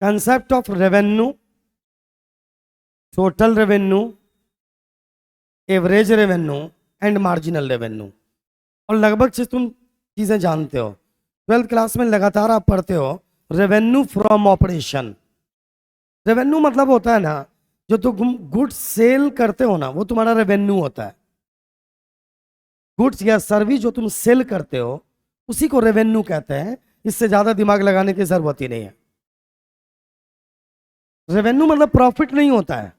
Concept of revenue, total revenue, average revenue and marginal revenue. और लगभग से तुम चीजें जानते हो, 12th क्लास में लगातार आप पढ़ते हो रेवेन्यू फ्रॉम ऑपरेशन। रेवेन्यू मतलब होता है ना, जो तुम गुड्स सेल करते हो ना, वो तुम्हारा रेवेन्यू होता है। गुड्स या सर्विस जो तुम सेल करते हो उसी को रेवेन्यू कहते हैं। इससे ज्यादा दिमाग लगाने की जरूरत ही नहीं है। रेवेन्यू मतलब प्रॉफिट नहीं होता है।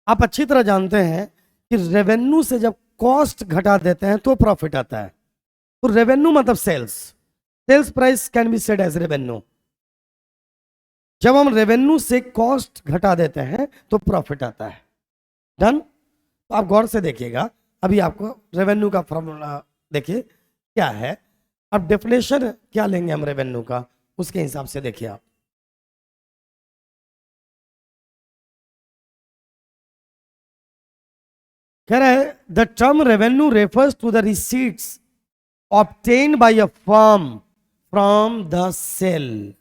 आप अच्छी तरह जानते हैं कि रेवेन्यू से जब कॉस्ट घटा देते हैं तो प्रॉफिट आता है। तो रेवेन्यू मतलब sales, sales price can be said as revenue. जब हम रेवेन्यू से कॉस्ट घटा देते हैं तो प्रॉफिट आता है। डन। तो आप गौर से देखिएगा, अभी आपको रेवेन्यू का फॉर्मूला देखिए क्या है। अब डेफिनेशन क्या लेंगे हम रेवेन्यू का, उसके हिसाब से देखिए आप। कह रहा है the term revenue refers to the receipts obtained by a firm from the sale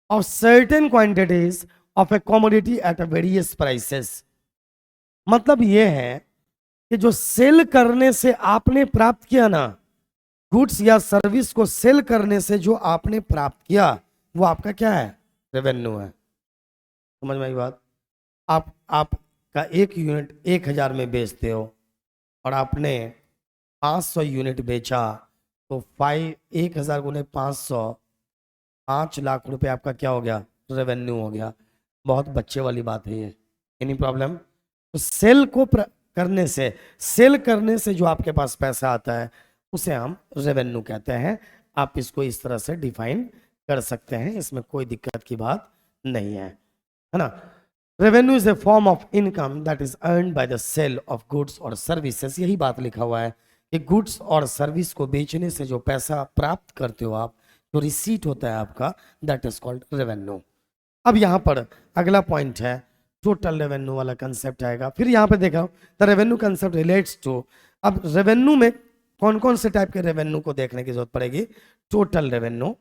of certain quantities of a commodity at various prices. मतलब यह है कि जो सेल करने से आपने प्राप्त किया ना, गुड्स या सर्विस को सेल करने से जो आपने प्राप्त किया वो आपका क्या है, रेवेन्यू है। समझ में आई बात। आपका एक यूनिट 1000 में बेचते हो और आपने 500 यूनिट बेचा, तो 1000 गुने 500, 5 लाख रुपए आपका क्या हो गया, रेवेन्यू हो गया। बहुत बच्चे वाली बात है ये, एनी प्रॉब्लम। तो सेल को करने से, सेल करने से जो आपके पास पैसा आता है उसे हम रेवेन्यू कहते हैं। आप इसको इस तरह से डिफाइन कर सकते हैं, इसमें कोई दिक्कत की बात नहीं है ना। Revenue is a form of income that is earned by the sale of goods और सर्विसेज। यही बात लिखा हुआ है कि गुड्स और सर्विस को बेचने से जो पैसा प्राप्त करते हो आप, जो रिसीट होता है आपका, दैट इज कॉल्ड रेवेन्यू। अब यहाँ पर अगला पॉइंट है टोटल रेवेन्यू वाला कंसेप्ट आएगा। फिर यहाँ पे देखा the revenue concept relates to. अब रेवेन्यू में कौन कौन से टाइप के रेवेन्यू को देखने की जरूरत पड़ेगी, total revenue,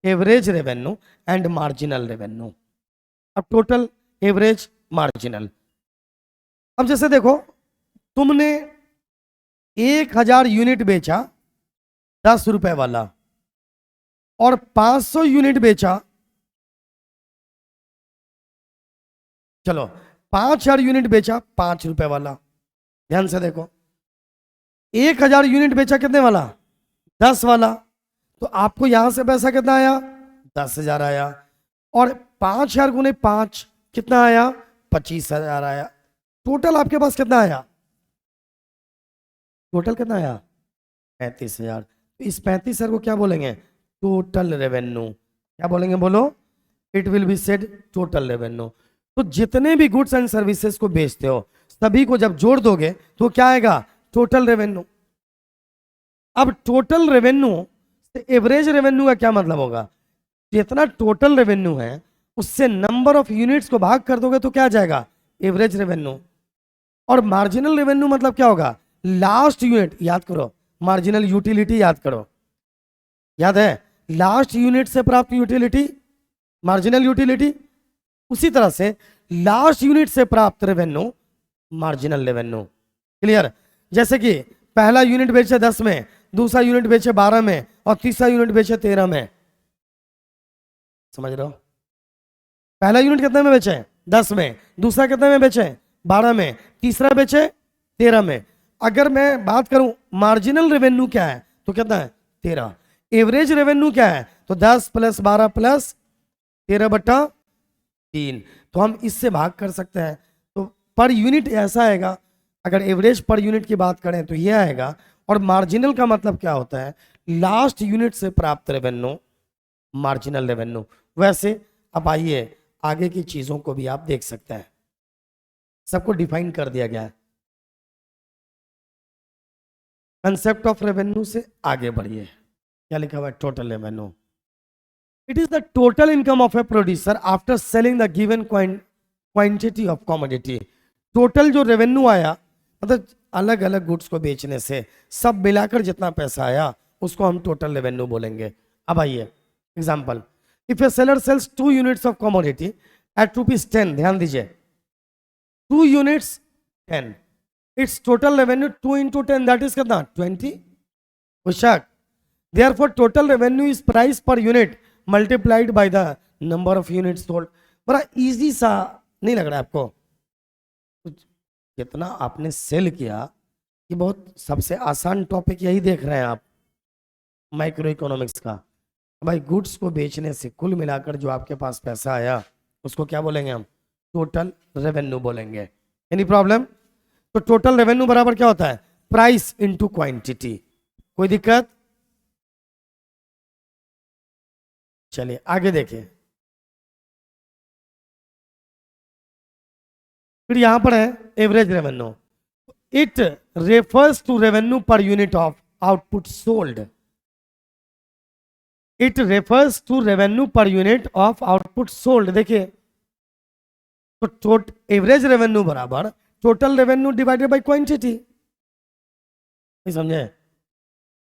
average revenue and marginal revenue. अब टोटल, एवरेज, मार्जिनल। अब जैसे देखो, तुमने 1000 यूनिट बेचा 10 रुपए वाला और 500 यूनिट बेचा, चलो 5000 यूनिट बेचा 5 रुपए वाला। ध्यान से देखो, 1000 यूनिट बेचा कितने वाला, 10 वाला। तो आपको यहां से पैसा कितना आया, 10,000 आया। और 5000 गुने 5 कितना आया, 25,000 आया। टोटल आपके पास कितना आया, टोटल कितना आया, 35,000। तो इस 35,000 को क्या बोलेंगे, टोटल रेवेन्यू। क्या बोलेंगे, बोलो, it will be said total revenue. तो जितने भी गुड्स एंड सर्विसेज को बेचते हो सभी को जब जोड़ दोगे तो क्या आएगा, टोटल रेवेन्यू। अब टोटल रेवेन्यू से एवरेज रेवेन्यू का क्या मतलब होगा, जितना टोटल रेवेन्यू है उससे नंबर ऑफ यूनिट्स को भाग कर दोगे तो क्या आ जाएगा, एवरेज रेवेन्यू। और मार्जिनल रेवेन्यू मतलब क्या होगा, लास्ट यूनिट। याद करो, मार्जिनल यूटिलिटी याद करो, याद है, लास्ट यूनिट से प्राप्त यूटिलिटी मार्जिनल यूटिलिटी। उसी तरह से लास्ट यूनिट से प्राप्त रेवेन्यू मार्जिनल रेवेन्यू। क्लियर। जैसे कि पहला यूनिट बेचे 10 में, दूसरा यूनिट बेचे 12 में और तीसरा यूनिट बेचे 13 में। समझ रहे हो, पहला यूनिट कितने में बेचे, 10 में, दूसरा कितने में बेचे, 12 में, तीसरा बेचे 13 में। अगर मैं बात करूं मार्जिनल रेवेन्यू क्या है तो कितना है, 13। एवरेज रेवेन्यू क्या है तो 10 + 12 + 13/3। तो हम इससे भाग कर सकते हैं। तो पर यूनिट ऐसा आएगा, अगर एवरेज पर यूनिट की बात करें तो यह आएगा। और मार्जिनल का मतलब क्या होता है, लास्ट यूनिट से प्राप्त रेवेन्यू मार्जिनल रेवेन्यू। वैसे अब आइए आगे की चीजों को भी आप देख सकते हैं, सबको डिफाइन कर दिया गया है। कंसेप्ट ऑफ रेवेन्यू से आगे बढ़िए, क्या लिखा हुआ है, total revenue. It is the total income of a producer after selling the given quantity of commodity. Total जो रेवेन्यू आया, मतलब अलग अलग गुड्स को बेचने से सब मिलाकर जितना पैसा आया उसको हम टोटल रेवेन्यू बोलेंगे। अब आइए example, if a seller sells 2 units of commodity at ₹10, ध्यान दीजिए 2 units 10, its total revenue 2 into 10 that is कितना 20 पुशक। Therefore total revenue is price per unit multiplied by the number of units sold. बड़ा easy सा नहीं लग रहा है आपको? कितना आपने सेल किया, ये बहुत सबसे आसान टॉपिक यही देख रहे हैं आप माइक्रो इकोनॉमिक्स का। भाई गुड्स को बेचने से कुल मिलाकर जो आपके पास पैसा आया उसको क्या बोलेंगे हम? टोटल रेवेन्यू बोलेंगे। Any problem? तो टोटल रेवेन्यू बराबर क्या होता है? Price into quantity. कोई दिक्कत? चलिए आगे देखिए। फिर यहां पर है average revenue. It refers to revenue per unit of output sold. It refers to revenue per unit of output sold. देखिए तो एवरेज रेवेन्यू बराबर total revenue divided by quantity. नहीं समझे?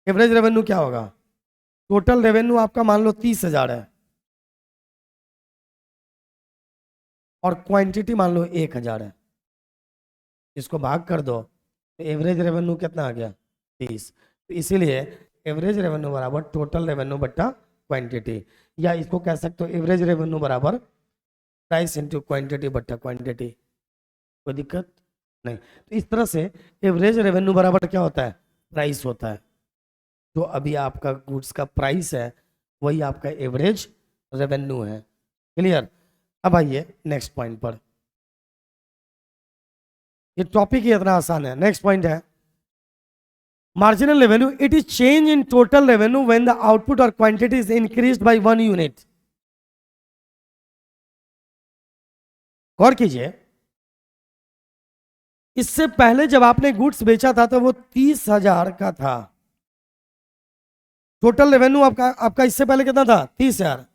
एवरेज रेवेन्यू क्या होगा? टोटल रेवेन्यू आपका मान लो 30,000 है और क्वांटिटी मान लो 1,000 है, इसको भाग कर दो तो एवरेज रेवेन्यू कितना आ गया? 30। तो इसीलिए एवरेज रेवेन्यू बराबर टोटल रेवेन्यू बट्टा क्वांटिटी, या इसको कह सकते हो एवरेज रेवेन्यू बराबर प्राइस इनटू क्वांटिटी बट्टा क्वांटिटी। कोई दिक्कत नहीं? तो इस तरह से एवरेज रेवेन्यू बराबर क्या होता है? प्राइस होता है। जो अभी आपका गुड्स का प्राइस है वही आपका एवरेज रेवेन्यू है। क्लियर? अब आइए नेक्स्ट पॉइंट पर। ये टॉपिक ही इतना आसान है। नेक्स्ट पॉइंट है marginal revenue. It is change in total revenue when the output और quantity is increased by 1 unit. गौर कीजिए, इससे पहले जब आपने गुड्स बेचा था तो वो 30,000 का था। टोटल रेवेन्यू आपका इससे पहले कितना था? 30,000।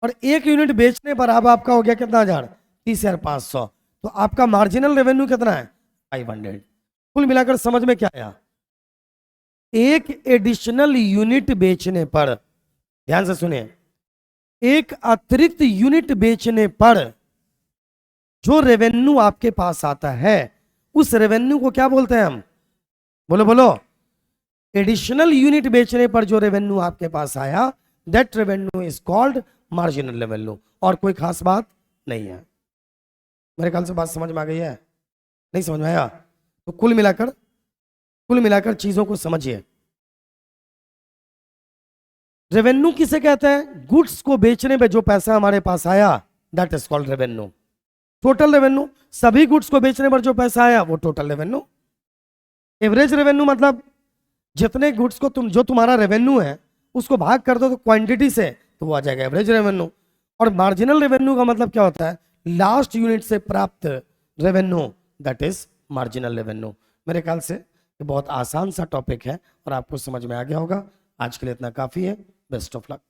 और 1 यूनिट बेचने पर अब आपका हो गया कितना हजार? 30,500। तो आपका मार्जिनल रेवेन्यू कितना है? 500। कुल मिलाकर समझ में क्या आया? एक एडिशनल यूनिट बेचने पर, ध्यान से सुनिए, एक अतिरिक्त यूनिट बेचने पर जो रेवेन्यू आपके पास आता है उस रेवेन्यू को क्या बोलते हैं हम? बोलो बोलो। एडिशनल यूनिट बेचने पर जो रेवेन्यू आपके पास आया that revenue is called marginal revenue. और कोई खास बात नहीं है। मेरे ख्याल से बात समझ में आ गई है? नहीं समझ में आया? तो कुल मिलाकर चीजों को समझिए। रेवेन्यू किसे कहते हैं? गुड्स को बेचने पे जो पैसा हमारे पास आया that is called revenue. Total revenue, सभी गुड्स को बेचने पर जो पैसा आया वो टोटल रेवेन्यू। एवरेज रेवेन्यू मतलब जितने गुड्स को जो तुम्हारा रेवेन्यू है उसको भाग कर दो तो क्वांटिटी से, तो वो आ जाएगा एवरेज रेवेन्यू। और मार्जिनल रेवेन्यू का मतलब क्या होता है? लास्ट यूनिट से प्राप्त revenue that is marginal revenue. मेरे ख्याल से ये बहुत आसान सा टॉपिक है और आपको समझ में आ गया होगा। आज के लिए इतना काफी है। Best of luck.